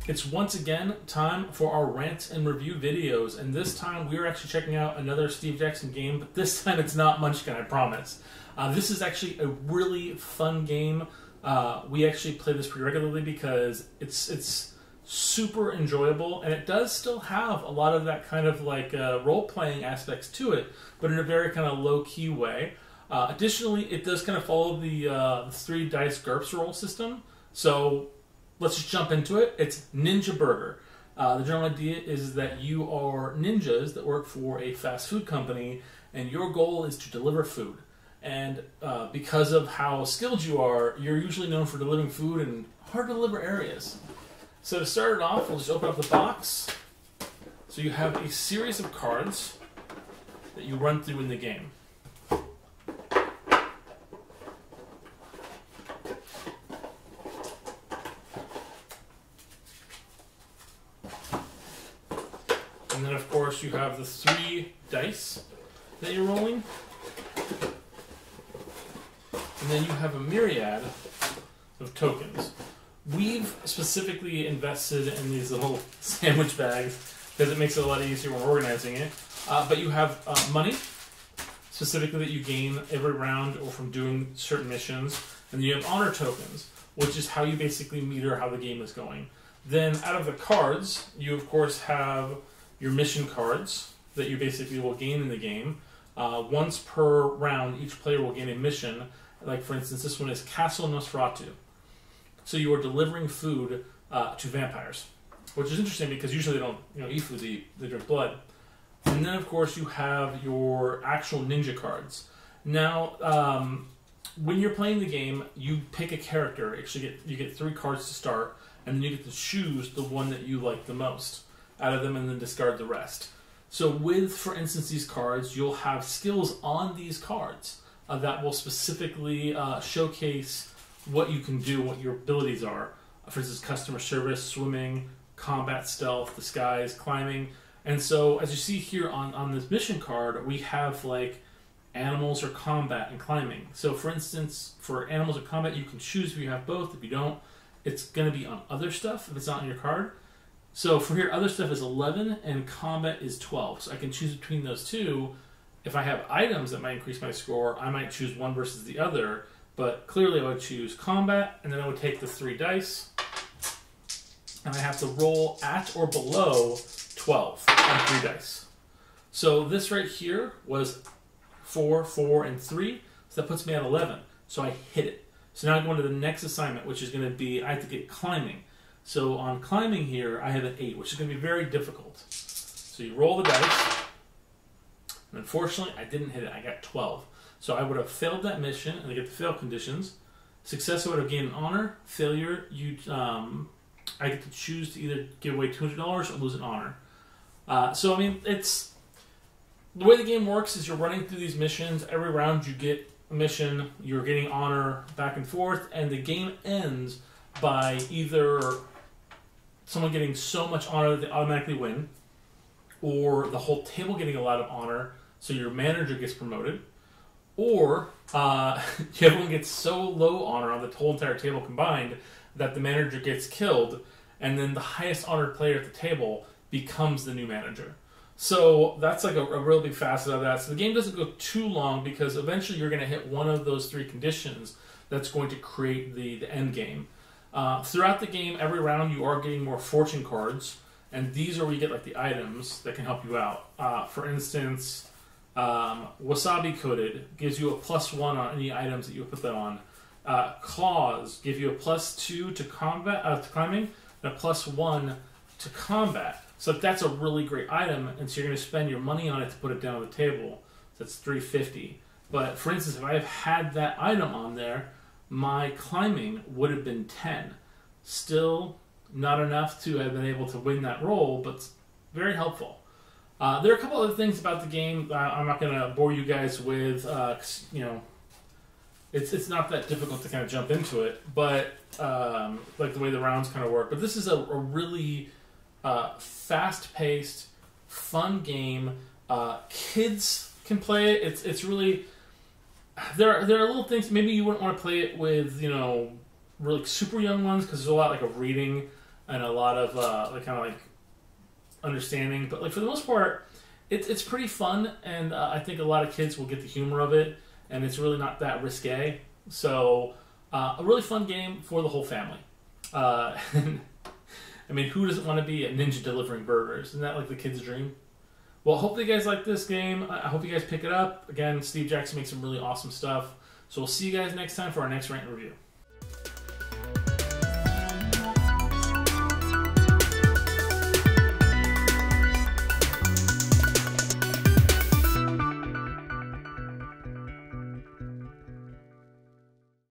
It's once again time for our rant and review videos, and this time we're actually checking out another Steve Jackson game, but this time it's not Munchkin, I promise. This is actually a really fun game. We actually play this pretty regularly because it's super enjoyable, and it does still have a lot of that kind of like role-playing aspects to it, but in a very kind of low-key way. Additionally, it does kind of follow the 3 dice GURPS roll system, so let's just jump into it. It's Ninja Burger. The general idea is that you are ninjas that work for a fast food company, and your goal is to deliver food. And because of how skilled you are, you're usually known for delivering food in hard-to-deliver areas. So to start it off, we'll just open up the box. So you have a series of cards that you run through in the game. And then, of course, you have the 3 dice that you're rolling. And then you have a myriad of tokens. We've specifically invested in these little sandwich bags because it makes it a lot easier when organizing it. But you have money, specifically that you gain every round or from doing certain missions. And then you have honor tokens, which is how you basically meter how the game is going. Then out of the cards, you of course have your mission cards that you basically will gain in the game. Once per round, each player will gain a mission. Like, for instance, this one is Castle Nosferatu. So you are delivering food to vampires, which is interesting because usually they don't eat food, they drink blood. And then, of course, you have your actual ninja cards. Now, when you're playing the game, you pick a character. Actually, you get 3 cards to start, and then you get to choose the one that you like the most out of them and then discard the rest. So with, for instance, these cards, you'll have skills on these cards that will specifically showcase what you can do, what your abilities are. For instance, customer service, swimming, combat, stealth, disguise, climbing. And so as you see here on this mission card, we have like animals or combat and climbing. So for instance, for animals or combat, you can choose if you have both. If you don't, it's going to be on other stuff if it's not on your card. So for here, other stuff is 11 and combat is 12. So I can choose between those two. If I have items that might increase my score, I might choose one versus the other. But clearly I would choose combat, and then I would take the 3 dice. And I have to roll at or below 12 on 3 dice. So this right here was 4, 4, and 3. So that puts me at 11. So I hit it. So now I go into the next assignment, which is going to be, I have to get climbing. So on climbing here, I have an 8, which is going to be very difficult. So you roll the dice, and unfortunately, I didn't hit it. I got 12. So I would have failed that mission, and I get the fail conditions. Success, I would have gained an honor. Failure, I get to choose to either give away $200 or lose an honor. So I mean, it's the way the game works is you're running through these missions. Every round you get a mission, you're getting honor back and forth, and the game ends by either someone getting so much honor that they automatically win, or the whole table getting a lot of honor, so your manager gets promoted, or everyone gets so low honor on the whole entire table combined that the manager gets killed, and then the highest honored player at the table becomes the new manager. So that's like a real big facet of that. So the game doesn't go too long because eventually you're going to hit one of those 3 conditions that's going to create the end game. Throughout the game, every round you are getting more fortune cards, and these are where you get like the items that can help you out. For instance, wasabi coated gives you a +1 on any items that you put that on. Claws give you a +2 to combat to climbing and a +1 to combat. So that's a really great item, and so you're going to spend your money on it to put it down on the table. So that's $350. But for instance, if I have had that item on there, my climbing would have been 10. Still not enough to have been able to win that roll, but very helpful. There are a couple other things about the game I'm not going to bore you guys with. It's not that difficult to kind of jump into it, but like the way the rounds kind of work. But this is a really fast-paced, fun game. Kids can play it. It's really there are little things. Maybe you wouldn't want to play it with really super young ones because there's a lot like of reading and a lot of like kind of like understanding. But like for the most part, it's pretty fun, and I think a lot of kids will get the humor of it, and it's really not that risque. So a really fun game for the whole family. And, I mean, who doesn't want to be a ninja delivering burgers? Isn't that like the kid's dream? Well, hopefully you guys like this game. I hope you guys pick it up. Again, Steve Jackson makes some really awesome stuff. So we'll see you guys next time for our next rant review.